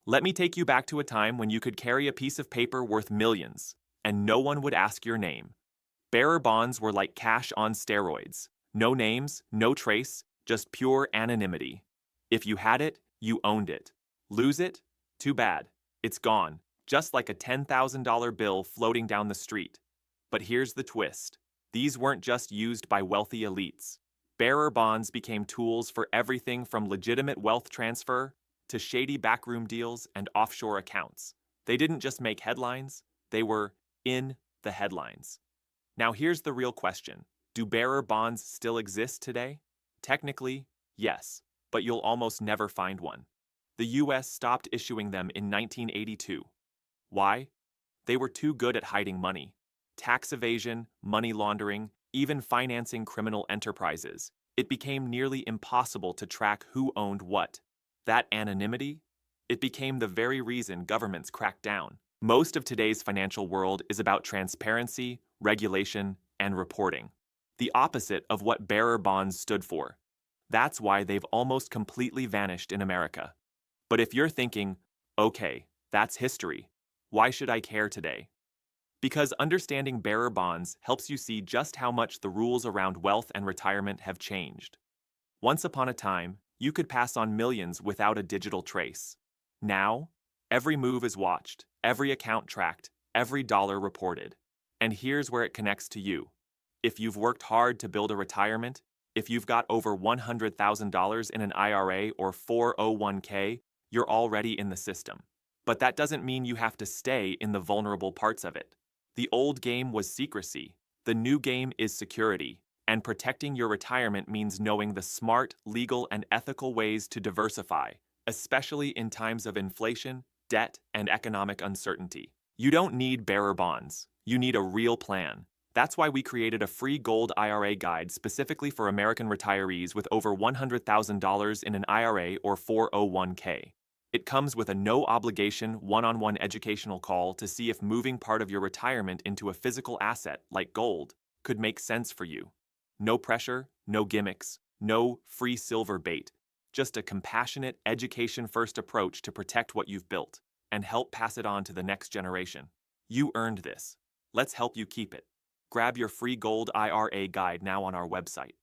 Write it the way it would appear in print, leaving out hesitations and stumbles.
Let me take you back to a time when you could carry a piece of paper worth millions, and no one would ask your name. Bearer bonds were like cash on steroids. No names, no trace, just pure anonymity. If you had it, you owned it. Lose it? Too bad. It's gone, just like a $10,000 bill floating down the street. But here's the twist. These weren't just used by wealthy elites. Bearer bonds became tools for everything from legitimate wealth transfer to shady backroom deals and offshore accounts. They didn't just make headlines, they were in the headlines. Now here's the real question. Do bearer bonds still exist today? Technically, yes, but you'll almost never find one. The US stopped issuing them in 1982. Why? They were too good at hiding money. Tax evasion, money laundering, even financing criminal enterprises. It became nearly impossible to track who owned what. That anonymity? It became the very reason governments cracked down. Most of today's financial world is about transparency, regulation, and reporting. The opposite of what bearer bonds stood for. That's why they've almost completely vanished in America. But if you're thinking, okay, that's history, why should I care today? Because understanding bearer bonds helps you see just how much the rules around wealth and retirement have changed. Once upon a time, you could pass on millions without a digital trace. Now, every move is watched, every account tracked, every dollar reported. And here's where it connects to you. If you've worked hard to build a retirement, if you've got over $100,000 in an IRA or 401k, you're already in the system. But that doesn't mean you have to stay in the vulnerable parts of it. The old game was secrecy. The new game is security. And protecting your retirement means knowing the smart, legal, and ethical ways to diversify, especially in times of inflation, debt, and economic uncertainty. You don't need bearer bonds. You need a real plan. That's why we created a free Gold IRA guide specifically for American retirees with over $100,000 in an IRA or 401k. It comes with a no-obligation, one-on-one educational call to see if moving part of your retirement into a physical asset like gold could make sense for you. No pressure, no gimmicks, no free silver bait. Just a compassionate, education-first approach to protect what you've built and help pass it on to the next generation. You earned this. Let's help you keep it. Grab your free Gold IRA guide now on our website.